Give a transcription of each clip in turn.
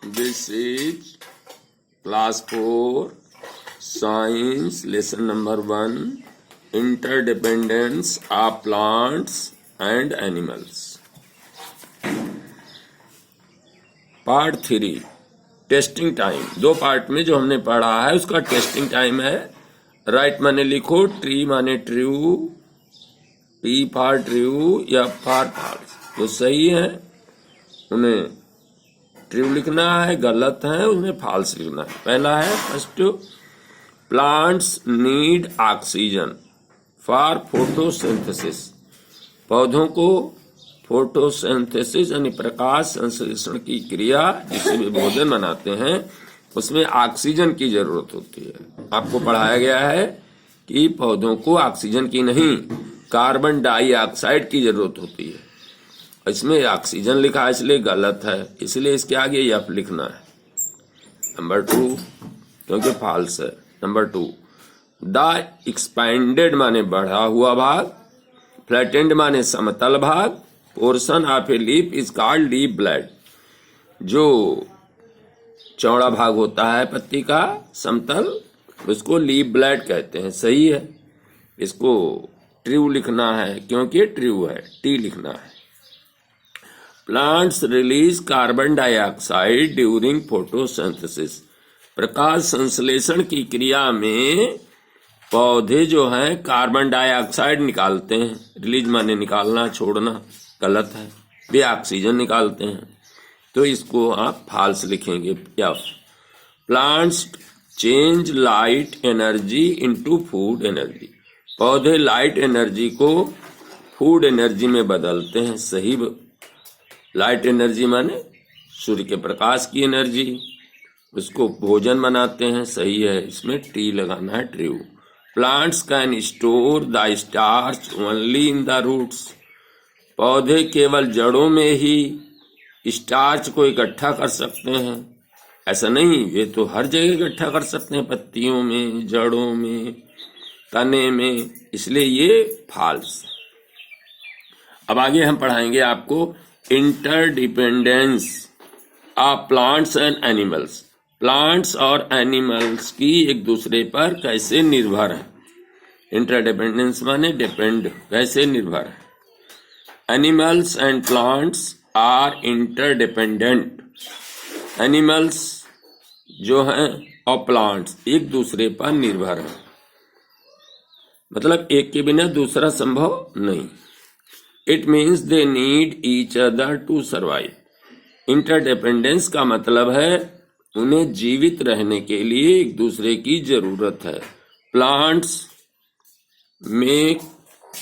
This is class 4 science lesson number 1 interdependence of plants and animals. Part 3 testing time. दो part में जो हमने पढ़ा है उसका टेस्टिंग टाइम है. राइट माने लिखो, ट्री माने ट्रू, टी फॉर ट्रू या फॉर फॉल्स. तो सही है उन्हें ट्रू लिखना है, गलत है उन्हें फॉल्स लिखना है. पहला है first, plants need oxygen for photosynthesis. पौधों को फोटोसिंथेसिस यानी प्रकाश संश्लेषण की क्रिया जिससे वे भोजन बनाते हैं उसमें ऑक्सीजन की जरूरत होती है. आपको पढ़ाया गया है कि पौधों को ऑक्सीजन की नहीं कार्बन डाइऑक्साइड की जरूरत होती है. इसमें ऑक्सीजन लिखा है इसलिए गलत है, इसलिए इसके आगे एफ लिखना है. नंबर 2 क्योंकि फॉल्स है. नंबर 2, द एक्सपैंडेड माने बढ़ा हुआ भाग, फ्लैटेंड माने समतल भाग, portion of a leaf is called leaf blade. जो चौड़ा भाग होता है पत्ती का समतल उसको लीफ ब्लेड कहते हैं. सही है, इसको ट्रू लिखना है क्योंकि ट्रू है, टी लिखना है. Plants release carbon dioxide during photosynthesis. प्रकाश संश्लेषण की क्रिया में पौधे जो हैं कार्बन डाइऑक्साइड निकालते हैं. रिलीज माने निकालना, छोड़ना, गलत है. वे ऑक्सीजन निकालते हैं, तो इसको आप फॉल्स लिखेंगे. F. Plants change light energy into food energy. पौधे लाइट एनर्जी को फूड एनर्जी में बदलते हैं. सही. लाइट एनर्जी माने सूर्य के प्रकाश की एनर्जी, उसको भोजन बनाते हैं. सही है, इसमें टी लगाना है, true. Plants can store the starch only in the roots. पौधे केवल जड़ों में ही स्टार्च को इकट्ठा कर सकते हैं. ऐसा नहीं, वे तो हर जगह इकट्ठा कर सकते हैं, पत्तियों में, जड़ों में, तने में, इसलिए ये फॉल्स. अब आगे हम पढ़ाएंगे आपको interdependence of plants and animals. Plants और एनिमल्स की एक दूसरे पर कैसे निर्भर है. इंटरडिपेंडेंस माने डिपेंड, कैसे निर्भर है. Animals and plants are interdependent. Animals जो हैं और प्लांट्स एक दूसरे पर निर्भर है, मतलब एक के बिना दूसरा संभव नहीं. It means they need each other to survive. Interdependence का मतलब है उन्हें जीवित रहने के लिए एक दूसरे की जरूरत है. Plants make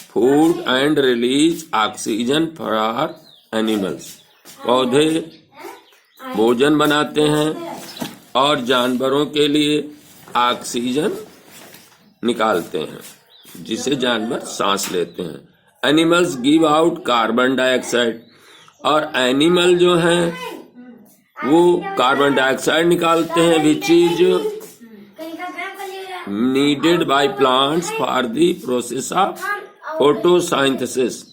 food and release oxygen for animals. पौधे भोजन बनाते हैं और जानवरों के लिए ऑक्सीजन निकालते हैं जिसे जानवर सांस लेते हैं. Animals give out carbon dioxide. और एनिमल जो हैं वो कार्बन डाइऑक्साइड निकालते हैं which is needed by plants for the process of photosynthesis.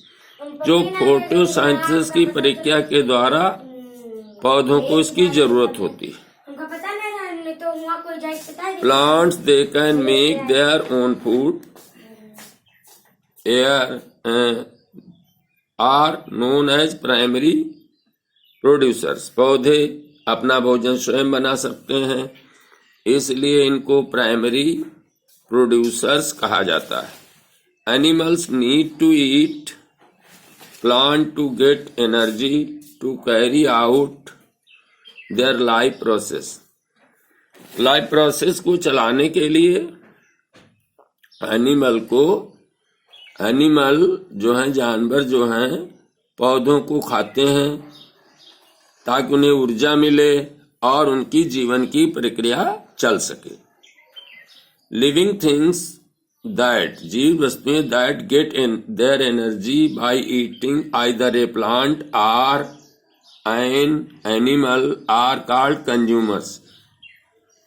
जो फोटोसिंथेसिस की प्रक्रिया के द्वारा पौधों को इसकी जरूरत होती है. Plants they can make their own food are are known as primary producers. पौधे अपना भोजन स्वयं बना सकते हैं, इसलिए इनको प्राइमरी प्रोड्यूसर्स कहा जाता है. Animals need to eat plant to get energy to carry out their life process. Life process को चलाने के लिए एनिमल जो हैं, जानवर जो हैं, पौधों को खाते हैं ताकि उन्हें ऊर्जा मिले और उनकी जीवन की प्रक्रिया चल सके. लिविंग थिंग्स दैट, जीव वस्तुएं, that get their energy by eating either a plant or an animal are called consumers.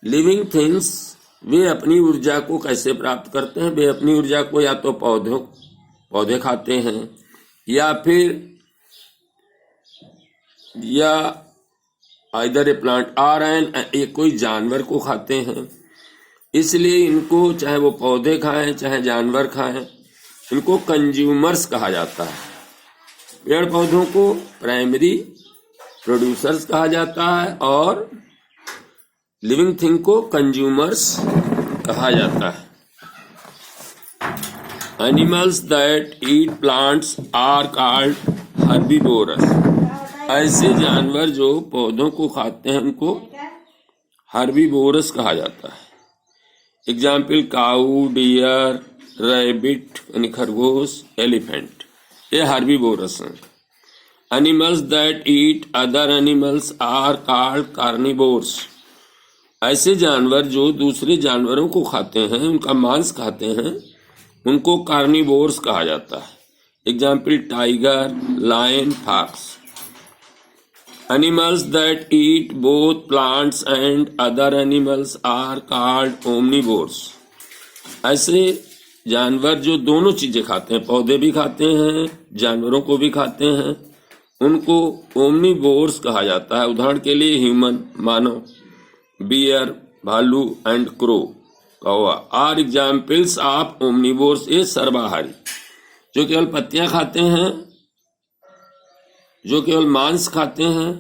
Living things वे अपनी ऊर्जा को कैसे प्राप्त करते हैं. वे अपनी ऊर्जा को या तो पौधे खाते हैं या फिर आइदर ए प्लांट और एक कोई जानवर को खाते हैं, इसलिए इनको चाहे वो पौधे खाएं चाहे जानवर खाएं, इनको कंज्यूमर्स कहा जाता है। पेड़ पौधों को प्राइमरी प्रोड्यूसर्स कहा जाता है और लिविंग थिंग को कंज्यूमर्स कहा जाता है। Animals that eat plants are called herbivorous. ऐसे जानवर जो पौधों को खाते हैं उनको हर्बीवोरस कहा जाता है। एग्जाम्पल काऊ, डियर, रैबिट यानी खरगोश, एलिफेंट, ये हर्बीवोरस हैं। Animals that eat other animals are called carnivores. ऐसे जानवर जो दूसरे जानवरों को खाते हैं, उनका मांस खाते हैं, उनको कार्निवोर्स कहा जाता है। Example tiger, lion, fox. Animals that eat both plants and other animals are called omnivores. ऐसे जानवर जो दोनों चीजें खाते हैं, पौधे भी खाते हैं, जानवरों को भी खाते हैं, उनको ओमनिवोर्स कहा जाता है। उदाहरण के लिए ह्यूमन, मानव, बियर, भालू एंड क्रो, कौवा आर एग्जाम्पल्स ऑफ ओमनिवोर्स। ये सर्वाहारी जो केवल पत्तियां खाते हैं, जो केवल मांस खाते हैं,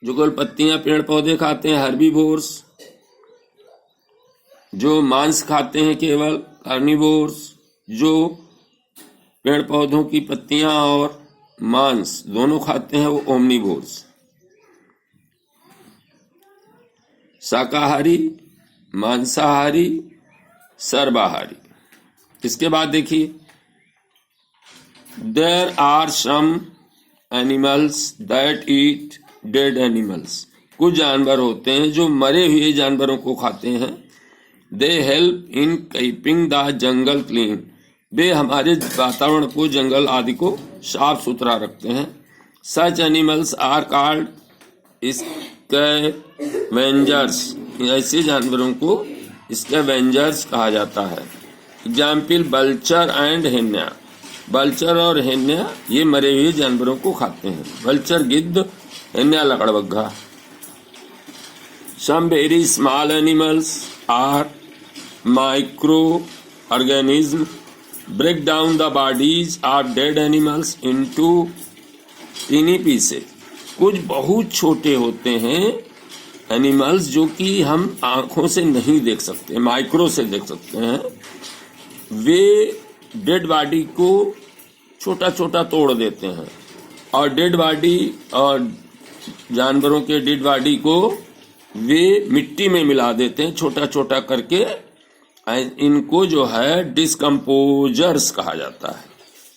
जो केवल पत्तियां पेड़ पौधे खाते हैं, हर्बीवोर्स। जो मांस खाते हैं केवल, कार्निवोर्स। जो पेड़ पौधों की पत्तियां और मांस दोनों खाते हैं, वो ओमनिवोर्स। शाकाहारी, मांसाहारी, सर्वाहारी। इसके बाद देखिए, there are some animals that eat dead animals. कुछ जानवर होते हैं जो मरे हुए जानवरों को खाते हैं। They help in keeping the jungle clean. वे हमारे वातावरण को, जंगल आदि को साफ सुथरा रखते हैं। Such animals are called scavengers. ऐसे जानवरों को स्कैवेंजर्स कहा जाता है। Example vulture and hyena. Vulture और हेन्या ये मरे हुए जानवरों को खाते हैं। वल्चर गिद्ध, हेन्या लकड़बग्घा। Some very small animals are micro organisms break down the bodies of dead animals into tiny pieces. कुछ बहुत छोटे होते हैं एनिमल्स जो कि हम आंखों से नहीं देख सकते, माइक्रो से देख सकते हैं। वे डेड बॉडी को छोटा छोटा तोड़ देते हैं और डेड बॉडी और जानवरों के डेड बॉडी को वे मिट्टी में मिला देते हैं छोटा छोटा करके। इनको जो है डिस्कम्पोजर्स कहा जाता है।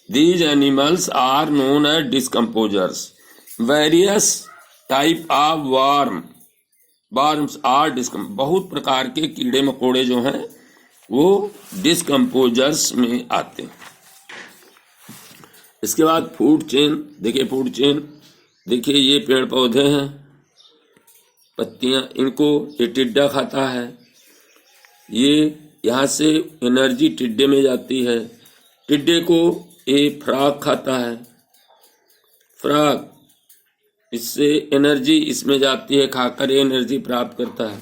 These animals are known as decomposers. Various type of worms are बहुत प्रकार के कीड़े मकोड़े जो हैं वो डिस्कम्पोजर्स में आते हैं। इसके बाद फूड चेन। देखिए फूड चेन, देखिए ये पेड़ पौधे हैं, पत्तियां, इनको ये टिड्डा खाता है। ये यहाँ से एनर्जी टिड्डे में जाती है। टिड्डे को ये फ्रॉग खाता है। फ्रॉग, इससे एनर्जी इसमें जाती है, खाकर ये एनर्जी प्राप्त करता है।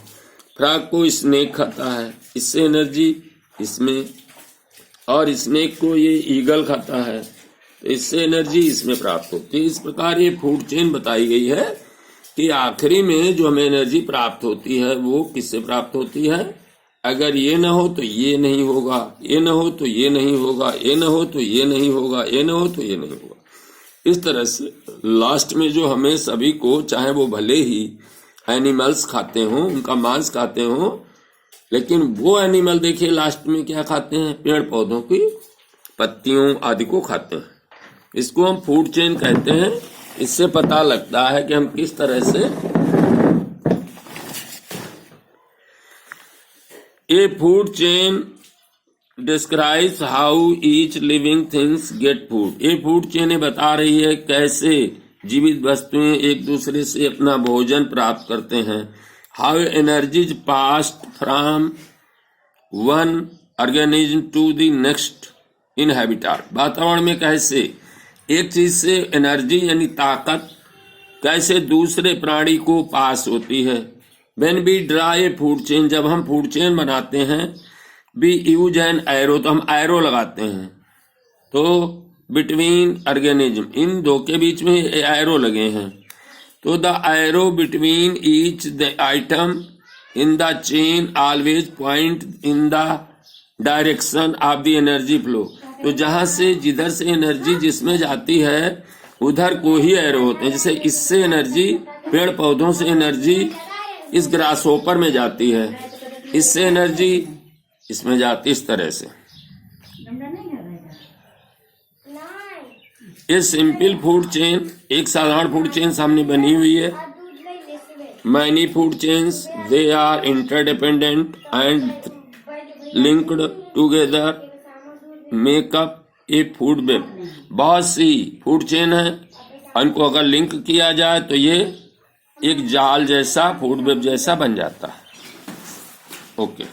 फ्रॉग को स्नेक खाता है, इससे एनर्जी इसमें, और स्नेक को ये ईगल खाता है, तो इससे एनर्जी इसमें प्राप्त होती है। इस प्रकार ये फूड चेन बताई गई है कि आखिरी में जो हमें एनर्जी प्राप्त होती है वो किससे प्राप्त होती है। अगर ये न हो तो ये नहीं होगा, ये न हो तो ये नहीं होगा, ये न हो तो ये नहीं होगा, ये न हो तो ये नहीं होगा। इस तरह से लास्ट में जो हमें सभी को, चाहे वो भले ही एनिमल्स खाते हों, उनका मांस खाते हों, लेकिन वो एनिमल देखिए लास्ट में क्या खाते हैं, पेड़ पौधों की पत्तियों आदि को खाते हैं। इसको हम फूड चेन कहते हैं। इससे पता लगता है कि हम किस तरह से ए food chain describes how each living things get food. ये फूड चेन बता रही है कैसे जीवित वस्तुएं एक दूसरे से अपना भोजन प्राप्त करते हैं। How energy is passed from one organism to the next in habitat. वातावरण में कैसे एक चीज से एनर्जी यानी ताकत कैसे दूसरे प्राणी को पास होती है। When we draw a food chain, जब हम फूड चेन बनाते हैं, वी यूज एन एरो, तो हम एरो लगाते हैं। तो बिटवीन ऑर्गेनिज्म, इन दो के बीच में एरो लगे हैं। तो the arrow between each the item in the chain always point in the direction of the energy flow. तो जहां से, जिधर से एनर्जी जिसमें जाती है उधर को ही एरो होते हैं। जैसे इससे एनर्जी, पेड़ पौधों से एनर्जी इस ग्रासहोपर में जाती है, इससे एनर्जी इसमें जाती, इस तरह से। ये सिंपल फूड चेन, एक साधारण फूड चेन सामने बनी हुई है। Many food chains, they are interdependent and linked together make up a food web. बहुत सी फूड चेन है, इनको अगर लिंक किया जाए तो ये एक जाल जैसा, फूड वेब जैसा बन जाता है। ओके।